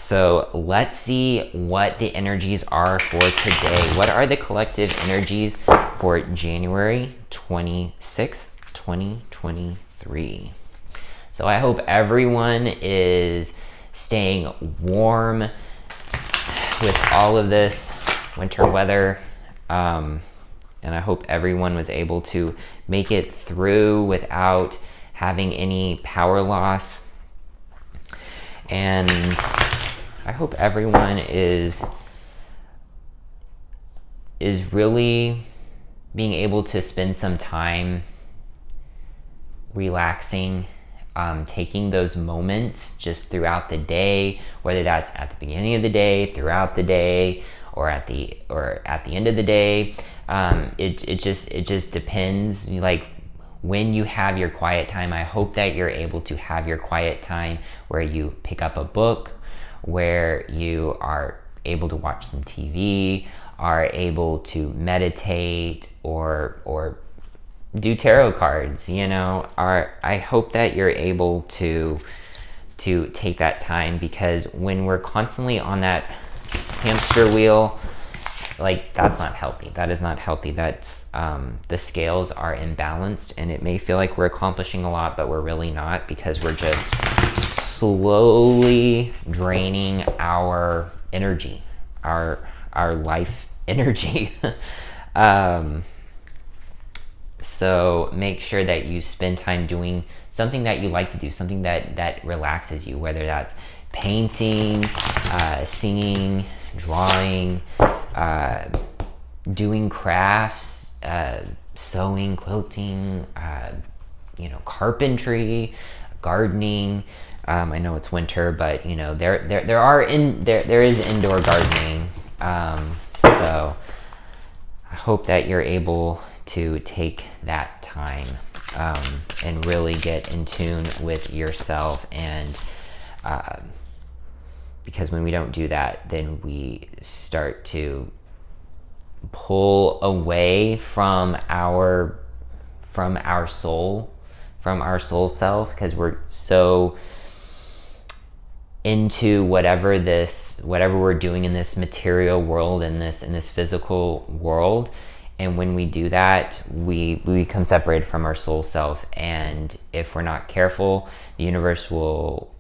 So let's see what the energies are for today. What are the collective energies for January 26th, 2023? So I hope everyone is staying warm with all of this winter weather. And I hope everyone was able to make it through without having any power loss. And I hope everyone is really being able to spend some time relaxing, taking those moments just throughout the day, whether that's at the beginning of the day, throughout the day, or at the end of the day. It just depends. Like, when you have your quiet time, I hope that you're able to have your quiet time where you pick up a book, where you are able to watch some TV, are able to meditate, or do tarot cards, I hope that you're able to take that time, because when we're constantly on that hamster wheel, like, that's not healthy. That is not healthy. That's the scales are imbalanced, and it may feel like we're accomplishing a lot, but we're really not, because we're just slowly draining our energy, our life energy. So make sure that you spend time doing something that you like to do, something that relaxes you, whether that's painting, singing, drawing, doing crafts, sewing, quilting, carpentry, gardening. I know it's winter, but there is indoor gardening. So I hope that you're able to take that time and really get in tune with yourself, and because when we don't do that, then we start to pull away from our soul self, because we're so into whatever we're doing in this material world, in this physical world. And when we do that, we become separated from our soul self. And if we're not careful, the universe will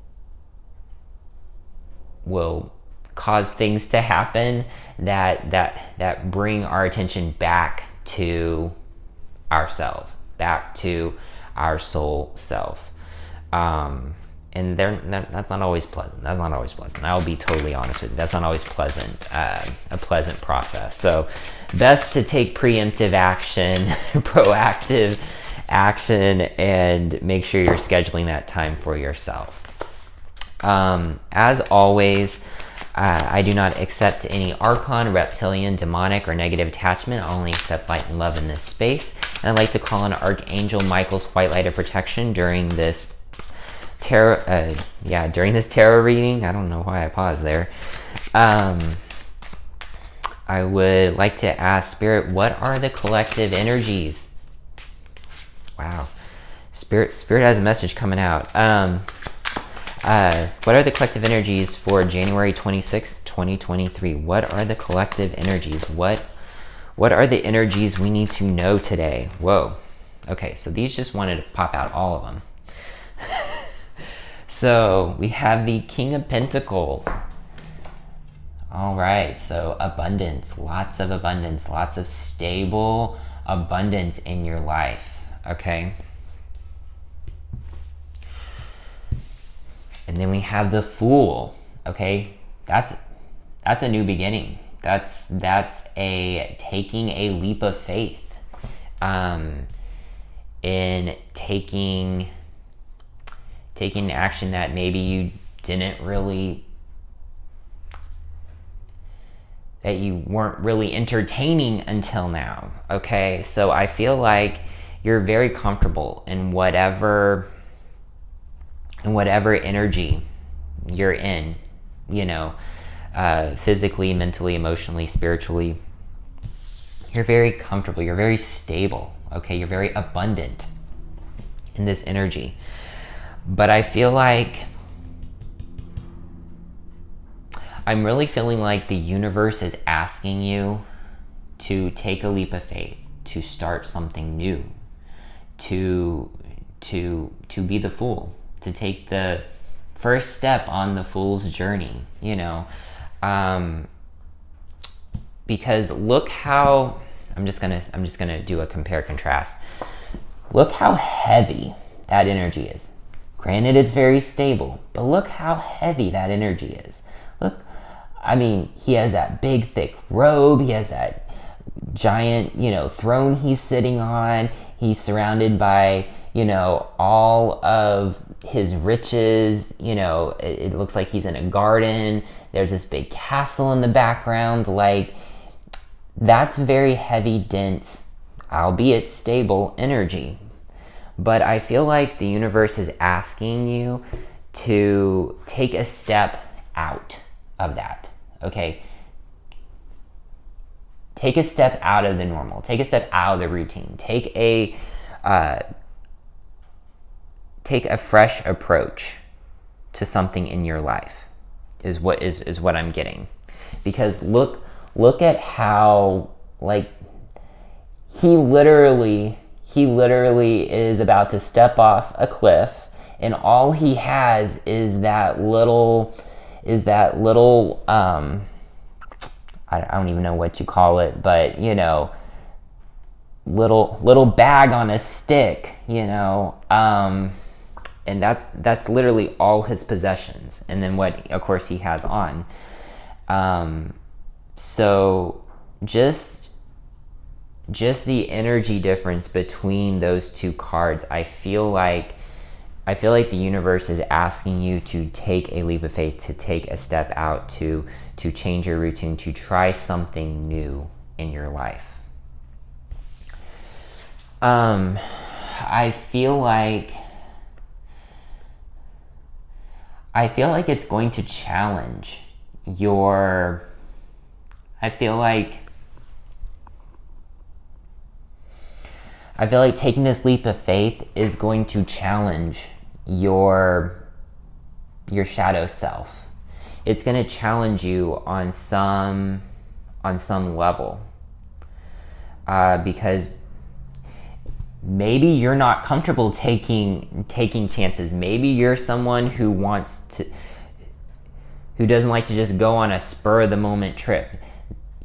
cause things to happen that bring our attention back to ourselves, back to our soul self. And that's not always pleasant. That's not always pleasant. I'll be totally honest with you. That's not always pleasant, a pleasant process. So best to take preemptive action, proactive action, and make sure you're scheduling that time for yourself. As always, I do not accept any archon, reptilian, demonic, or negative attachment. I only accept light and love in this space. And I'd like to call on Archangel Michael's white light of protection during this tarot reading. I don't know why I paused there. I would like to ask Spirit, what are the collective energies? Wow. Spirit has a message coming out. What are the collective energies for January 26th, 2023? What are the collective energies? What are the energies we need to know today? Whoa. Okay, so these just wanted to pop out, all of them. So we have the King of Pentacles. All right, so abundance, lots of stable abundance in your life, okay? And then we have the Fool, okay? That's a new beginning. That's taking a leap of faith, in taking action that maybe you weren't really entertaining until now, okay? So I feel like you're very comfortable in whatever energy you're in, physically, mentally, emotionally, spiritually. You're very comfortable, you're very stable, okay? You're very abundant in this energy. But I feel like I'm really feeling like the universe is asking you to take a leap of faith, to start something new, to be the fool, to take the first step on the fool's journey, because look how I'm just gonna do a compare contrast. Look how heavy that energy is. Granted, it's very stable, but look how heavy that energy is. Look, he has that big thick robe, he has that giant throne he's sitting on, he's surrounded by all of his riches. It looks like he's in a garden, there's this big castle in the background. Like, that's very heavy, dense, albeit stable energy. But I feel like the universe is asking you to take a step out of that, okay? Take a step out of the normal. Take a step out of the routine. Take a fresh approach to something in your life is what I'm getting. Because look at how, like, he literally is about to step off a cliff, and all he has is that little I don't even know what you call it, but little bag on a stick, and that's literally all his possessions, and then what of course he has on. So just the energy difference between those two cards, I feel like the universe is asking you to take a leap of faith, to take a step out, to change your routine, to try something new in your life. I feel like it's going to challenge your... I feel like taking this leap of faith is going to challenge your shadow self. It's going to challenge you on some level, because maybe you're not comfortable taking chances. Maybe you're someone who doesn't like to just go on a spur of the moment trip.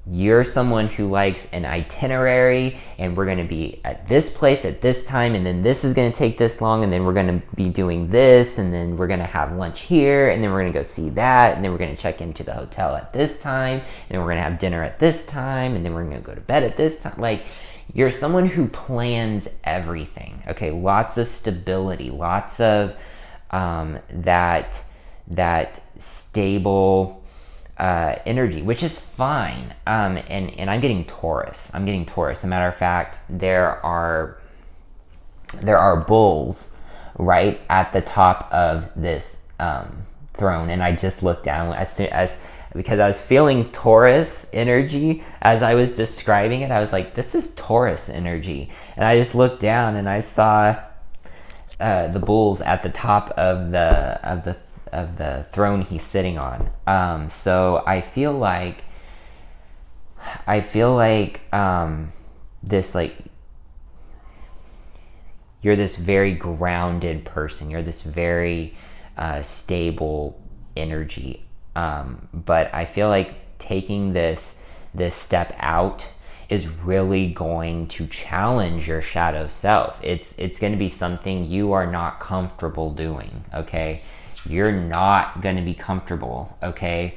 You're someone who likes an itinerary, and we're going to be at this place at this time, and then this is going to take this long, and then we're going to be doing this, and then we're going to have lunch here, and then we're going to go see that, and then we're going to check into the hotel at this time, and then we're going to have dinner at this time, and then we're going to go to bed at this time. Like, you're someone who plans everything. Okay, lots of stability, lots of that stable energy, which is fine. And I'm getting Taurus. As a matter of fact, there are bulls right at the top of this throne, and I just looked down because I was feeling Taurus energy as I was describing it. I was like, this is Taurus energy, and I just looked down and I saw the bulls at the top of the throne he's sitting on. So I feel like this, like, you're this very grounded person. You're this very stable energy. But I feel like taking this step out is really going to challenge your shadow self. It's going to be something you are not comfortable doing, okay? You're not going to be comfortable, okay,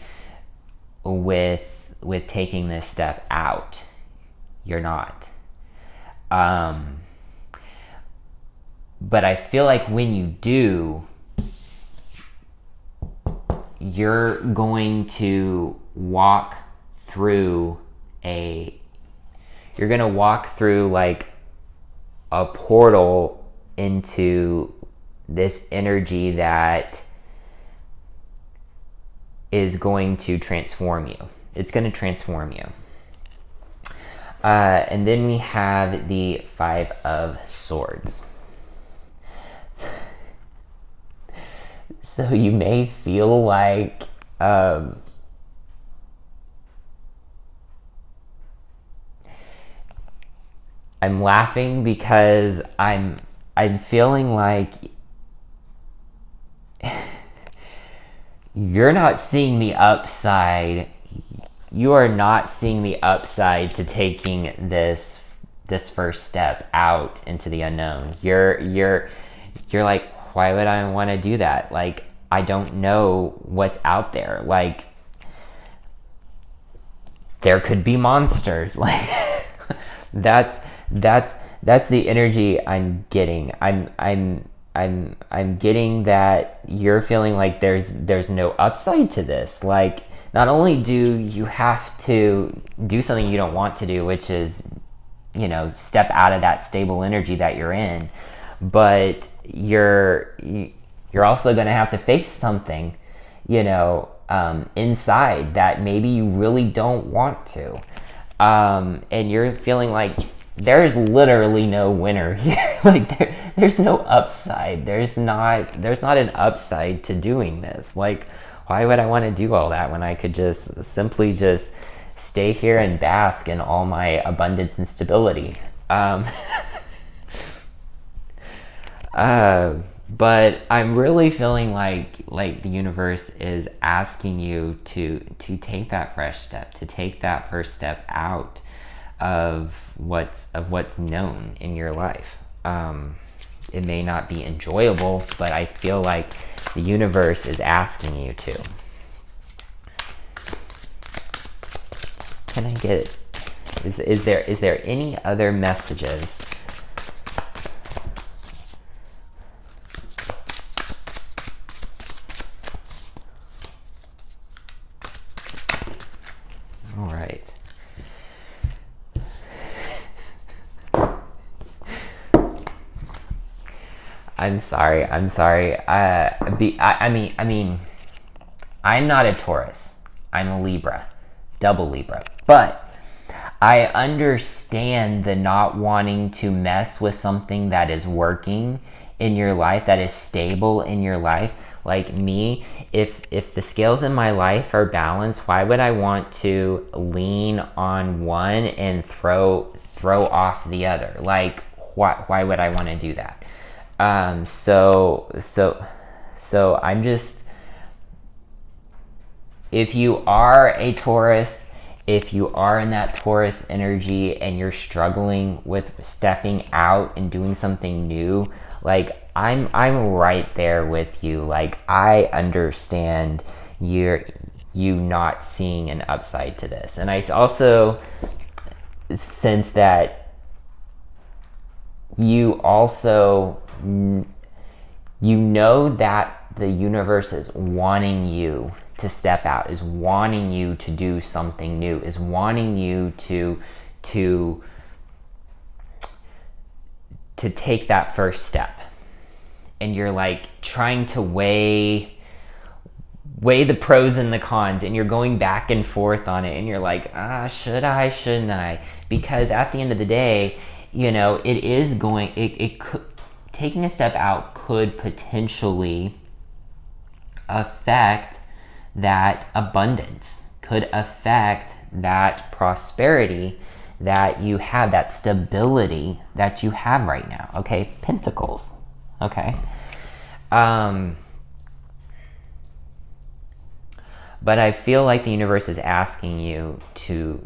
with taking this step out. You're not. But I feel like when you do, you're going to walk through like a portal into this energy that is going to transform you. It's going to transform you. And then we have the Five of Swords. So you may feel like I'm laughing because I'm feeling like you're not seeing the upside. You are not seeing the upside to taking this first step out into the unknown. You're like, why would I want to do that? Like, I don't know what's out there. Like, there could be monsters. Like, that's the energy I'm getting. I'm getting that you're feeling like there's no upside to this. Like, not only do you have to do something you don't want to do, which is, step out of that stable energy that you're in, but you're also going to have to face something, inside that maybe you really don't want to. And you're feeling like there's literally no winner here. Like, there's no upside. There's not an upside to doing this. Like, why would I want to do all that when I could just simply just stay here and bask in all my abundance and stability? But I'm really feeling like the universe is asking you to take that fresh step, to take that first step out of what's known in your life. It may not be enjoyable, but I feel like the universe is asking you to. Can I get it? Is there any other messages? All right. I'm sorry. I mean, I'm not a Taurus. I'm a Libra, double Libra. But I understand the not wanting to mess with something that is working in your life, that is stable in your life. Like me, if the scales in my life are balanced, why would I want to lean on one and throw off the other? Like, why would I want to do that? So I'm just, if you are a Taurus, if you are in that Taurus energy and you're struggling with stepping out and doing something new, like, I'm right there with you. Like, I understand you not seeing an upside to this. And I also sense that you also, that the universe is wanting you to step out, is wanting you to do something new, is wanting you to take that first step. And you're like trying to weigh the pros and the cons, and you're going back and forth on it, and you're like, should I, shouldn't I? Because at the end of the day, it could, taking a step out could potentially affect that abundance, could affect that prosperity that you have, that stability that you have right now. Okay, Pentacles. Okay. But I feel like the universe is asking you to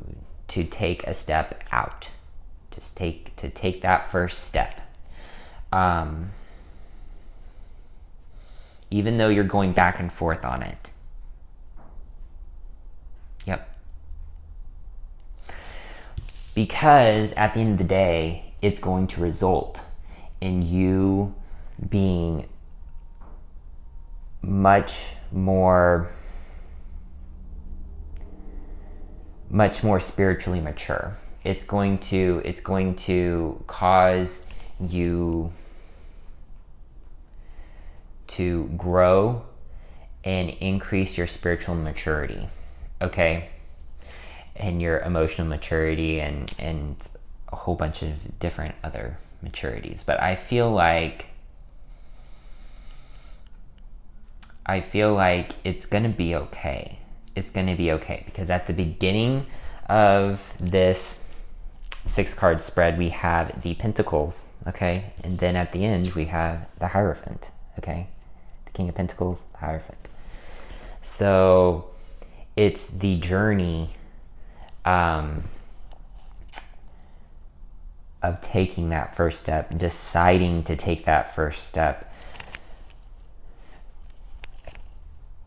take a step out, to take that first step. Even though you're going back and forth on it. Yep. Because at the end of the day, it's going to result in you being much more spiritually mature. It's going to cause you to grow and increase your spiritual maturity, okay? And your emotional maturity and a whole bunch of different other maturities. But I feel like it's gonna be okay. It's gonna be okay, because at the beginning of this 6 card spread, we have the Pentacles, okay? And then at the end, we have the Hierophant, okay? The King of Pentacles, the Hierophant. So it's the journey of taking that first step, deciding to take that first step,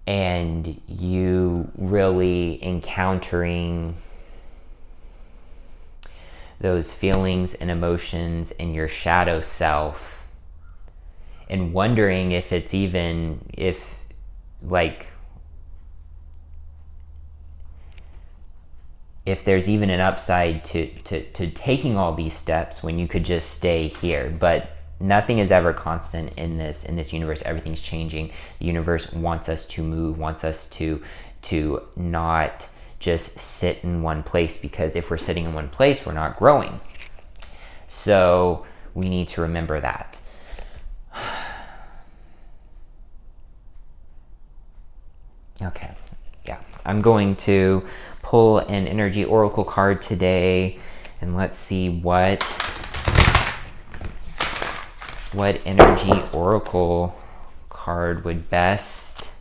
and you really encountering those feelings and emotions in your shadow self, and wondering if it's even, if there's even an upside to taking all these steps when you could just stay here. But nothing is ever constant in this universe. Everything's changing. The universe wants us to move, wants us to not just sit in one place, because if we're sitting in one place, we're not growing. So we need to remember that. Okay, yeah, I'm going to pull an energy oracle card today, and let's see what energy oracle card would best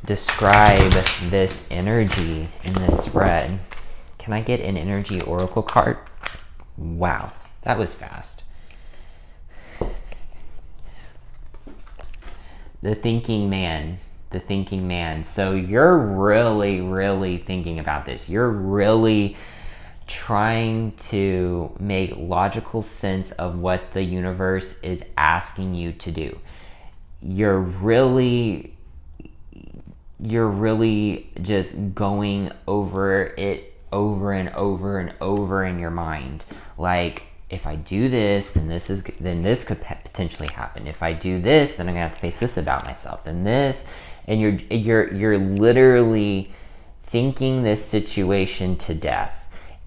describe this energy in this spread. Can I get an energy oracle card? Wow, that was fast. The thinking man. The thinking man. So you're really, really thinking about this. You're really trying to make logical sense of what the universe is asking you to do. You're really just going over it over and over and over in your mind. Like, if I do this, then this could potentially happen. If I do this, then I'm gonna have to face this about myself. Then this, and you're literally thinking this situation to death.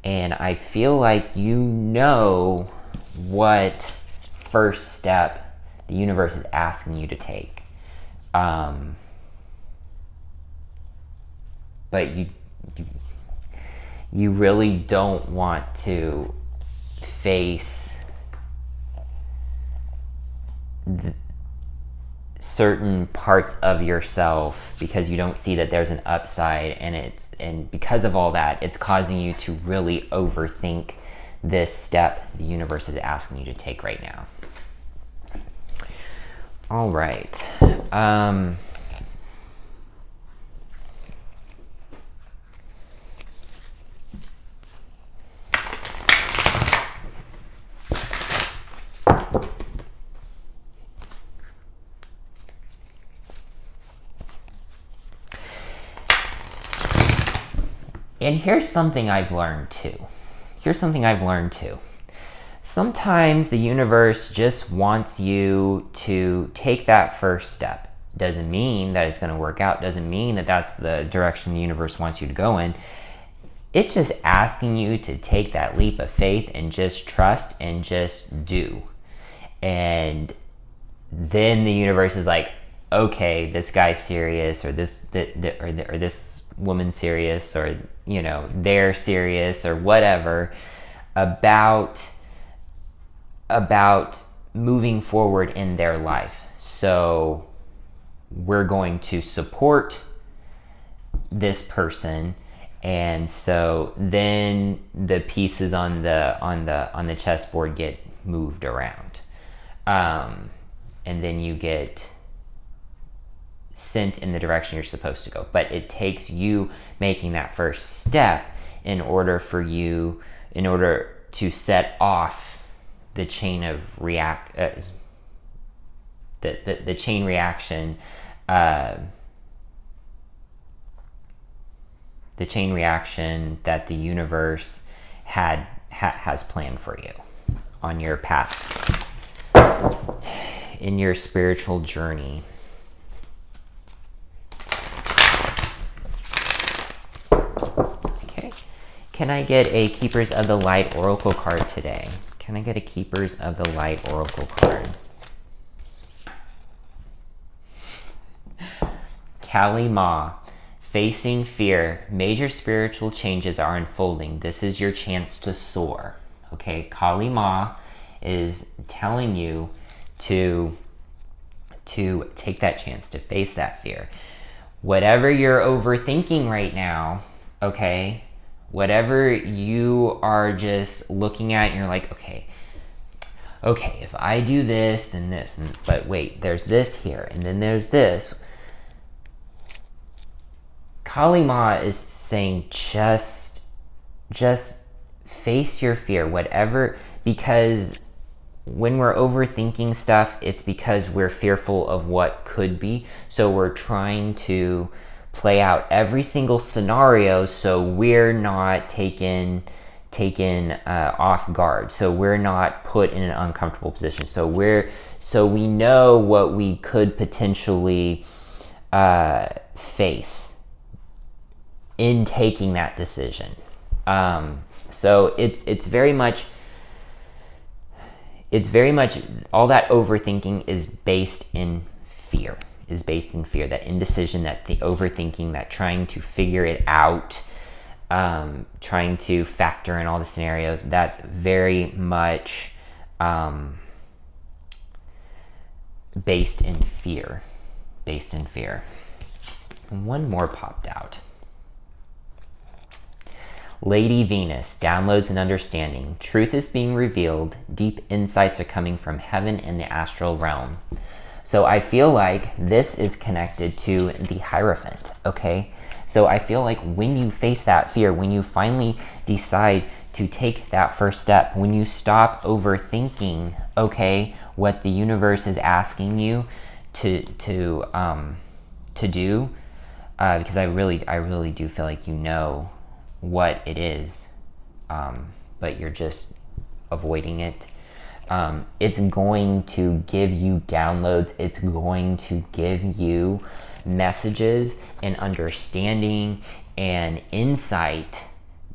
And I feel like you know what first step the universe is asking you to take. But you really don't want to face certain parts of yourself because you don't see that there's an upside, and because of all that, it's causing you to really overthink this step the universe is asking you to take right now. All right. And here's something I've learned too. Sometimes the universe just wants you to take that first step. Doesn't mean that it's going to work out. Doesn't mean that that's the direction the universe wants you to go in. It's just asking you to take that leap of faith and just trust and just do. And then the universe is like, okay, this guy's serious, or this woman's serious, or they're serious, or whatever, about moving forward in their life. So we're going to support this person, and so then the pieces on the chessboard get moved around, and then you get sent in the direction you're supposed to go. But it takes you making that first step in order to set off the chain of the chain reaction, the chain reaction that the universe has planned for you on your path in your spiritual journey. Okay, can I get a Keepers of the Light Oracle card today? Can I get a Keepers of the Light Oracle card? Kali Ma, Facing fear, major spiritual changes are unfolding. This is your chance to soar. Okay, Kali Ma is telling you to take that chance, to face that fear. Whatever you're overthinking right now, okay, whatever you are just looking at and you're like, okay, if I do this, then this, but wait, there's this here, and then there's this. Kali Ma is saying just face your fear, whatever, because when we're overthinking stuff, it's because we're fearful of what could be. So we're trying to play out every single scenario so we're not taken off guard. So we're not put in an uncomfortable position. So we know what we could potentially face in taking that decision. So it's very much all that overthinking is based in fear. That indecision, that the overthinking, that trying to figure it out, trying to factor in all the scenarios. That's very much based in fear. And one more popped out. Lady Venus, downloads and understanding. Truth is being revealed. Deep insights are coming from heaven and the astral realm. So I feel like this is connected to the Hierophant, okay? So I feel like when you face that fear, when you finally decide to take that first step, when you stop overthinking, okay, what the universe is asking you to do, because I really do feel like you know what it is, but you're just avoiding it. It's going to give you downloads. It's going to give you messages and understanding and insight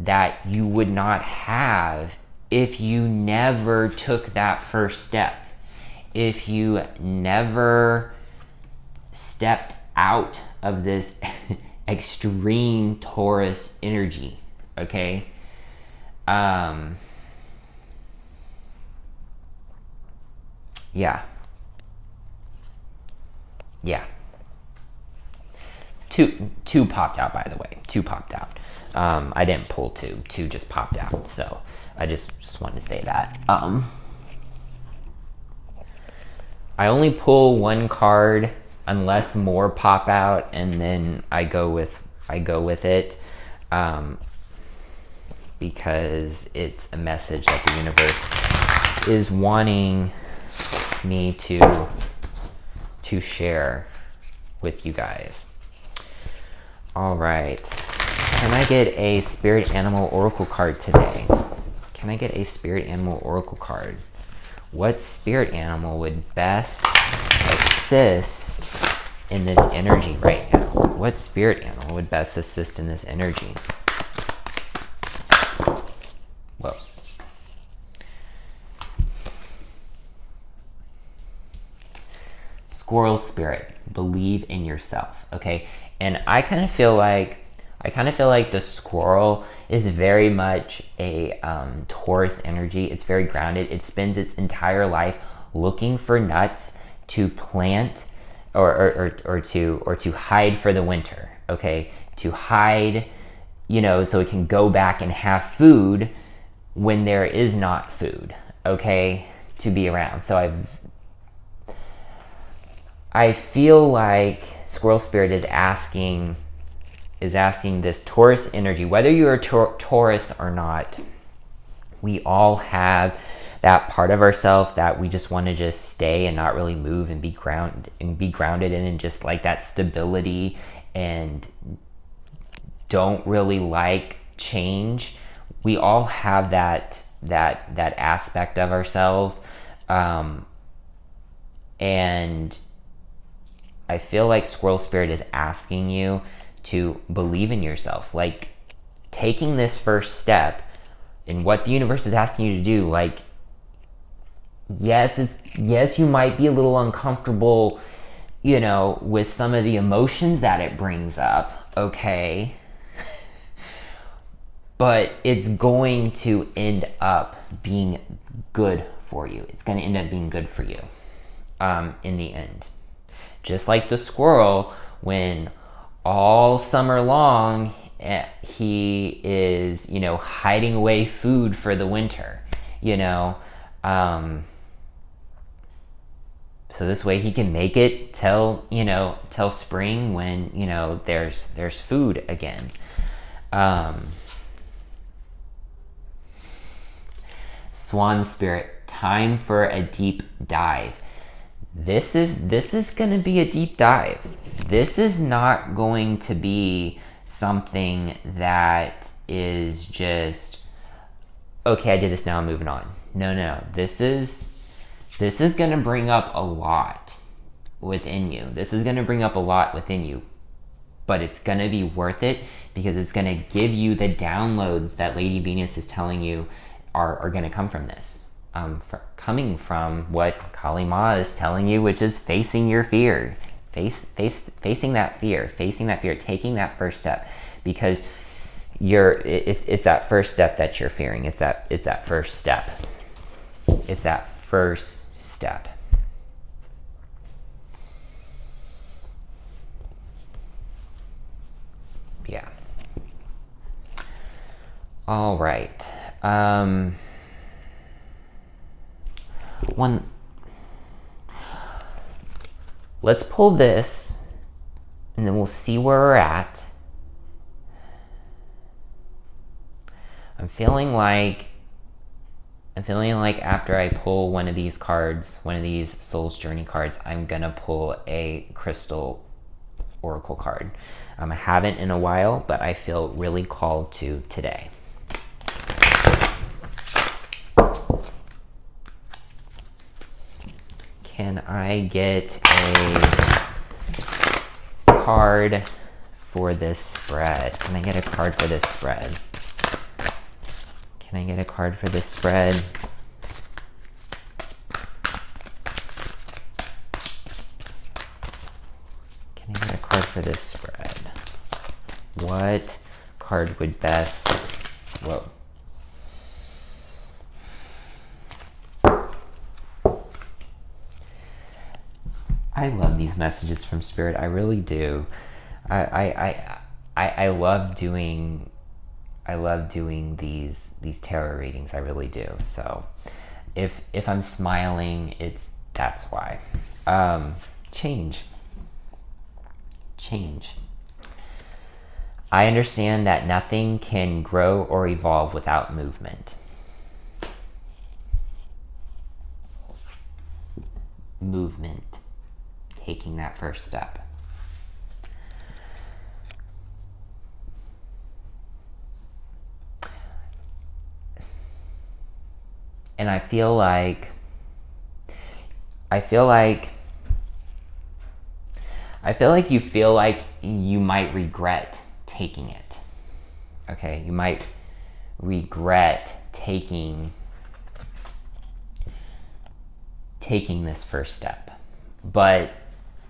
that you would not have if you never took that first step, if you never stepped out of this extreme Taurus energy, okay? Yeah. Two popped out, by the way. Two popped out. I didn't pull two. Two just popped out. So I just wanted to say that. I only pull one card unless more pop out, and then I go with it, because it's a message that the universe is wanting me to share with you guys. All right. Can I get a spirit animal oracle card today? Can I get a spirit animal oracle card? What spirit animal would best assist in this energy right now? What spirit animal would best assist in this energy? Whoa. Squirrel spirit, believe in yourself, okay? And I kind of feel like the squirrel is very much a Taurus energy. It's very grounded. It spends its entire life looking for nuts to plant or to hide for the winter, okay? To hide, so it can go back and have food when there is not food, okay, to be around. So I feel like Squirrel Spirit is asking this Taurus energy, whether you're a Taurus or not, we all have that part of ourselves that we just want to just stay and not really move and be grounded in, and just like that stability, and don't really like change. We all have that aspect of ourselves, and I feel like Squirrel Spirit is asking you to believe in yourself, like taking this first step in what the universe is asking you to do. Like, yes, you might be a little uncomfortable with some of the emotions that it brings up, okay? But it's going to end up being good for you. It's going to end up being good for you in the end. Just like the squirrel, when all summer long he is, hiding away food for the winter, so this way he can make it till spring when, there's food again. Swan spirit, time for a deep dive. This is going to be a deep dive. This is not going to be something that is just, okay, I did this, now I'm moving on. No. This is going to bring up a lot within you. This is going to bring up a lot within you. But it's going to be worth it, because it's going to give you the downloads that Lady Venus is telling you are going to come from this. Coming from what Kali Ma is telling you, which is facing your fear. Facing that fear, taking that first step, because it's that first step that you're fearing. It's that first step. It's that first step. Yeah. All right. Let's pull this, and then we'll see where we're at. I'm feeling like after I pull one of these cards, one of these Soul's Journey cards, I'm gonna pull a crystal oracle card. I haven't in a while, but I feel really called to today. Can I get a card for this spread? Can I get a card for this spread? Can I get a card for this spread? Can I get a card for this spread? What card would best... Whoa. I love these messages from Spirit. I really do. I love doing these tarot readings. I really do. So if I'm smiling, that's why. Change. I understand that nothing can grow or evolve without movement. Movement. Taking that first step. And I feel like you feel like you might regret taking it. Okay, you might regret taking this first step. But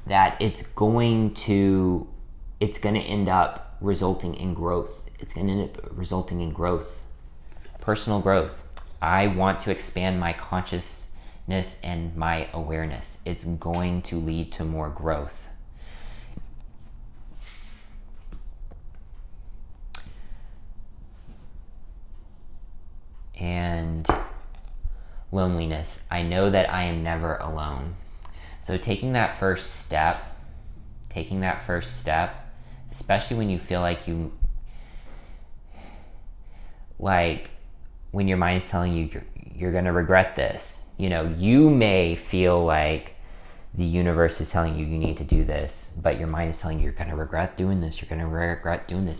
that it's going to end up resulting in growth. It's going to end up resulting in growth, personal growth. I want to expand my consciousness and my awareness. It's going to lead to more growth. And loneliness. I know that I am never alone. So taking that first step, especially when you feel like when your mind is telling you you're going to regret this, you may feel like the universe is telling you need to do this, but your mind is telling you you're going to regret doing this,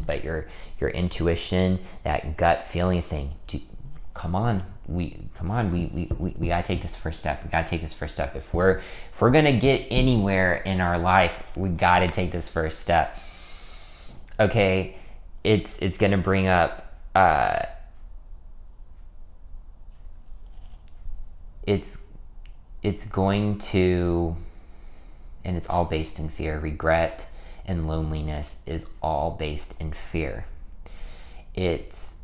but your intuition, that gut feeling is saying, come on, we gotta take this first step. If we're gonna get anywhere in our life, we gotta take this first step. Okay, it's gonna bring up it's going to and it's all based in fear. Regret and loneliness is all based in fear. It's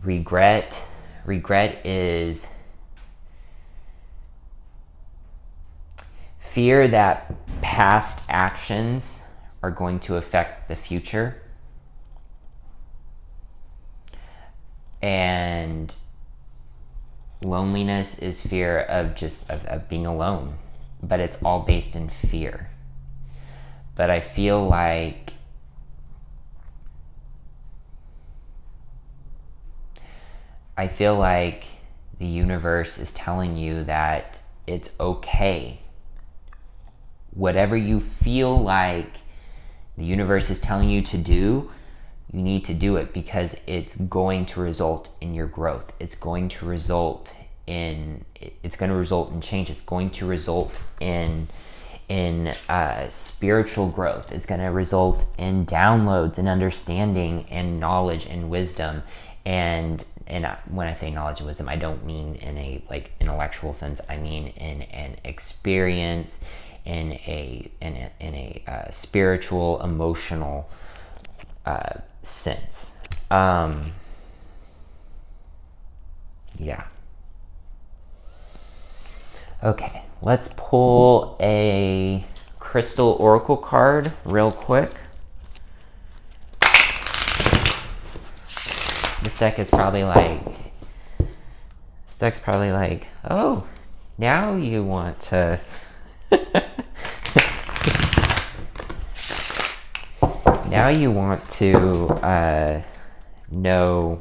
regret. Regret is fear that past actions are going to affect the future. And loneliness is fear of of being alone. But it's all based in fear. But I feel like the universe is telling you that it's okay. Whatever you feel like the universe is telling you to do, you need to do it, because it's going to result in your growth. It's going to result in change. It's going to result in spiritual growth. It's going to result in downloads and understanding and knowledge and wisdom. And when I say knowledge and wisdom, I don't mean in a like intellectual sense. I mean in an experience, in a spiritual, emotional sense. Yeah. Okay, let's pull a crystal oracle card real quick. This deck's probably like, oh, now you want to now you want to know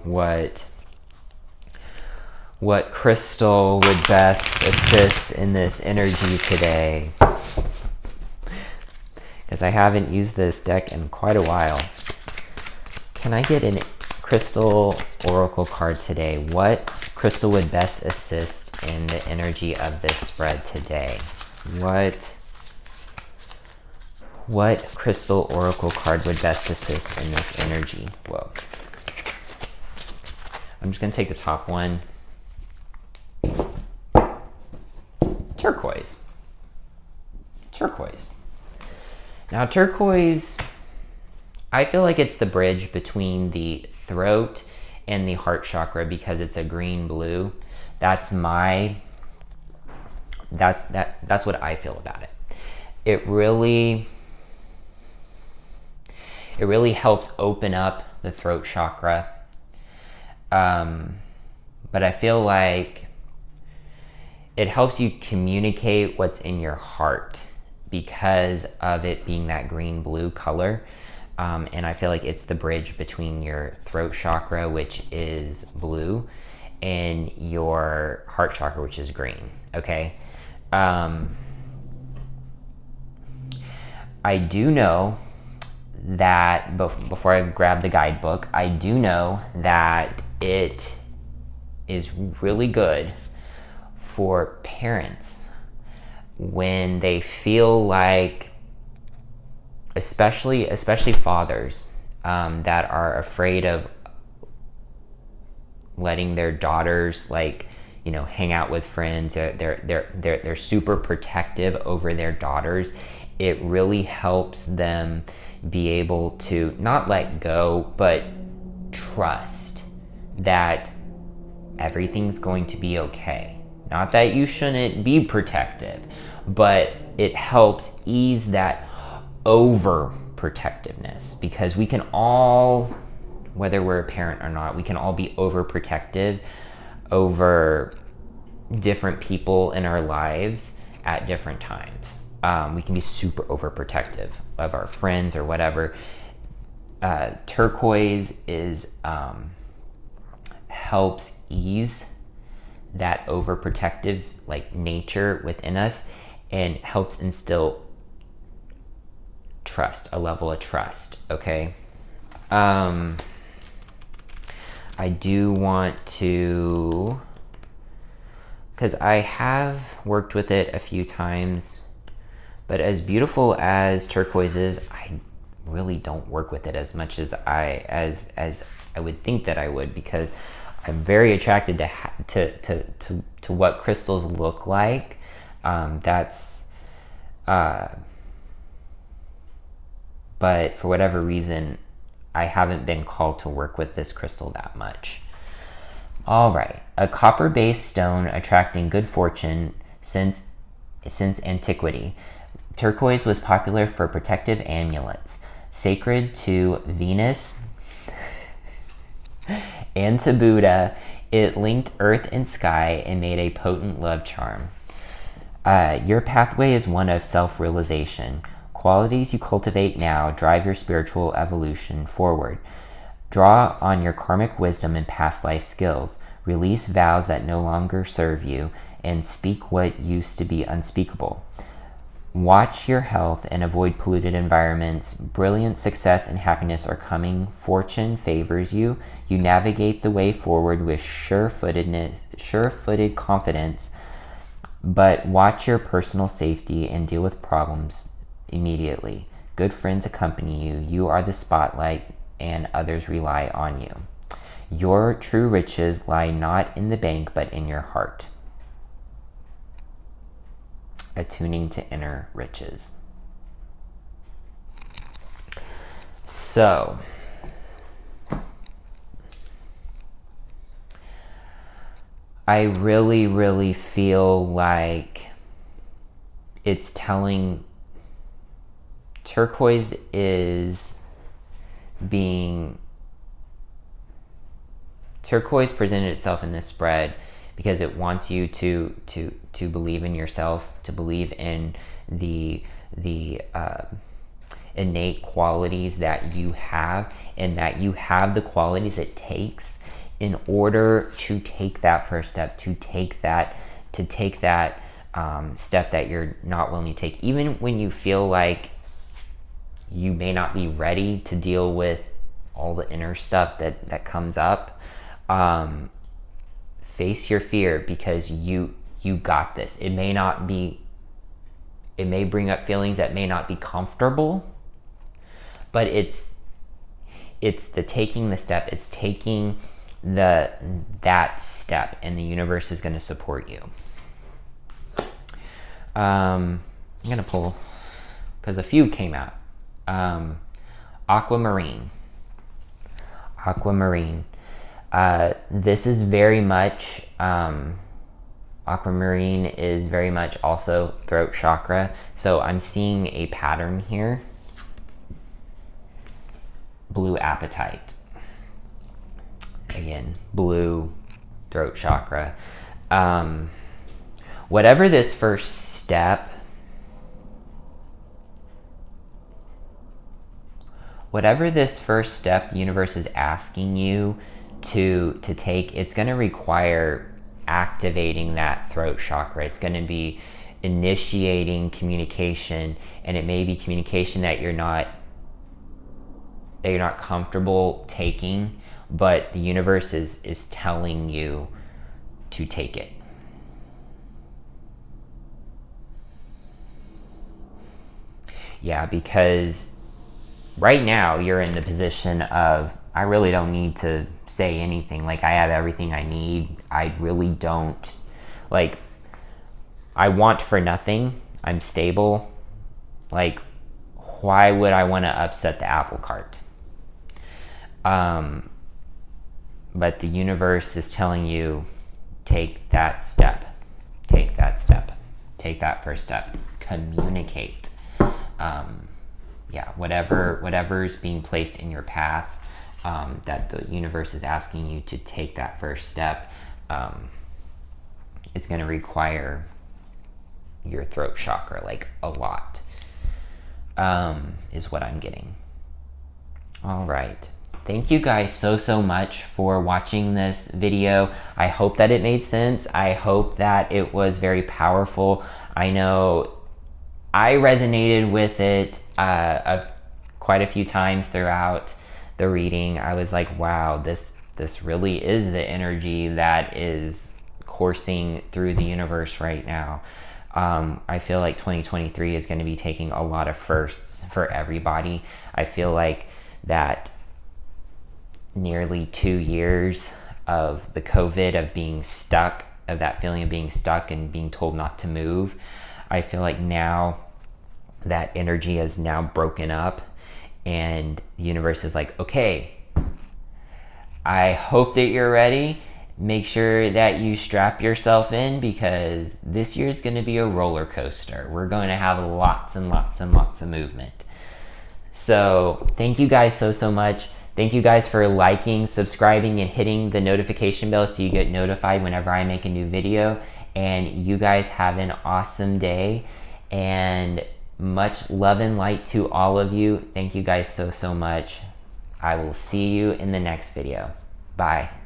what crystal would best assist in this energy today, because I haven't used this deck in quite a while. Can I get a crystal oracle card today? What crystal would best assist in the energy of this spread today? What crystal oracle card would best assist in this energy? Whoa. I'm just going to take the top one. Turquoise. Now, turquoise, I feel like it's the bridge between the throat and the heart chakra, because it's a green blue. That's what I feel about it. It really helps open up the throat chakra. But I feel like it helps you communicate what's in your heart because of it being that green blue color. And I feel like it's the bridge between your throat chakra, which is blue, and your heart chakra, which is green. Okay. I do know that before I grab the guidebook, I do know that it is really good for parents when they feel like, especially fathers, that are afraid of letting their daughters hang out with friends. They're super protective over their daughters. It really helps them be able to not let go, but trust that everything's going to be okay. Not that you shouldn't be protective, but it helps ease that overprotectiveness, because we can all, whether we're a parent or not, we can all be overprotective over different people in our lives at different times. We can be super overprotective of our friends or whatever. Turquoise is helps ease that overprotective nature within us, and helps instill trust, a level of trust. Okay. I do want to, because I have worked with it a few times, but as beautiful as turquoise is, I really don't work with it as much as I would think that I would, because I'm very attracted to what crystals look like. That's But for whatever reason, I haven't been called to work with this crystal that much. All right, a copper-based stone attracting good fortune since antiquity. Turquoise was popular for protective amulets, sacred to Venus and to Buddha. It linked earth and sky and made a potent love charm. Your pathway is one of self-realization. Qualities you cultivate now drive your spiritual evolution forward. Draw on your karmic wisdom and past life skills. Release vows that no longer serve you, and speak what used to be unspeakable. Watch your health and avoid polluted environments. Brilliant success and happiness are coming. Fortune favors you. You navigate the way forward with sure-footed confidence, but watch your personal safety and deal with problems immediately. Good friends accompany you. You are the spotlight and others rely on you. Your true riches lie not in the bank but in your heart. Attuning to inner riches. So, I really, really feel like it's telling turquoise presented itself in this spread because it wants you to believe in yourself, to believe in the innate qualities that you have, and that you have the qualities it takes in order to take that first step, to take that step that you're not willing to take, even when you feel like you may not be ready to deal with all the inner stuff that comes up. Face your fear, because you got this. It may bring up feelings that may not be comfortable, but it's the taking the step. It's taking that step, and the universe is going to support you. I'm going to pull, because a few came out. Aquamarine. This is very much, aquamarine is very much also throat chakra. So I'm seeing a pattern here. Blue apatite. Again, blue, throat chakra. Whatever this first step, the universe is asking you to take, it's going to require activating that throat chakra. It's going to be initiating communication, and it may be communication that you're not comfortable taking, but the universe is telling you to take it. Yeah, because right now you're in the position of, I really don't need to say anything. Like, I have everything I need. I really don't. Like, I want for nothing. I'm stable. Like, why would I want to upset the apple cart? But the universe is telling you, take that step. Take that step. Take that first step. Communicate. Whatever's being placed in your path, that the universe is asking you to take that first step, it's going to require your throat chakra, like a lot, is what I'm getting. All right. Thank you guys so much for watching this video. I hope that it made sense. I hope that it was very powerful. I know I resonated with it quite a few times throughout the reading. I was like, wow, this really is the energy that is coursing through the universe right now. I feel like 2023 is going to be taking a lot of firsts for everybody. I feel like that nearly 2 years of the COVID, of being stuck, of that feeling of being stuck and being told not to move, I feel like now that energy is now broken up, and the universe is like, okay, I hope that you're ready. Make sure that you strap yourself in, because this year is going to be a roller coaster. We're going to have lots and lots and lots of movement. So thank you guys so much. Thank you guys for liking, subscribing, and hitting the notification bell so you get notified whenever I make a new video. And you guys have an awesome day, and much love and light to all of you. Thank you guys so much. I will see you in the next video. Bye.